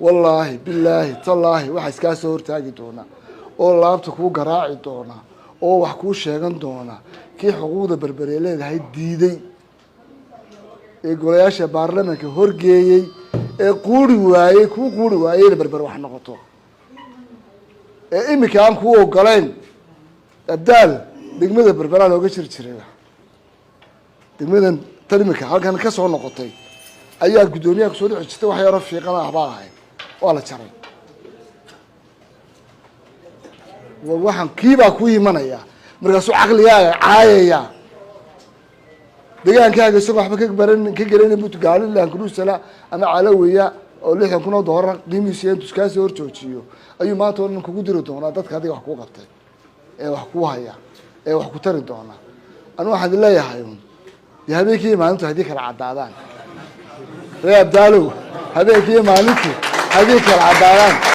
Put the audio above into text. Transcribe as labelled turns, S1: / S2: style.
S1: والله بالله تالله waxaa iska soo hortaagi doona oo laabta ku garaaci doona oo wax ku sheegan doona kii xuquuqda berberay leedahay diiday ee golayaasha baarlamaanka horgeeyay ee quuri waayay berber wax noqoto ee imika aan ku ogoleen abdaal degmada berbera looga jiray degmadan talimika halkan ka soo noqotay ayaa gudoomiyaha ku soo dhixistay wax yar oo fiiqan ah baa ahay waa la jaray waxaan kiiba ku imanaya markaas uu aqligaaga caayaya deegaankaaga isagoo waxba ka garan buut gaalilaan kurusala ama calawiya oo $60,000 qiimihiisa intuu iska soo horjoojiyo ayuu maanta oo dhan kugu diri doonaa dadka adiga wax ku qabtay ee wax ku haya ee wax ku tari doona anu waxaan leeyahay habeenkii maalintu hadii kala cadaadaan reeb daalo habeenkii maalintu hadii kala cadaadaan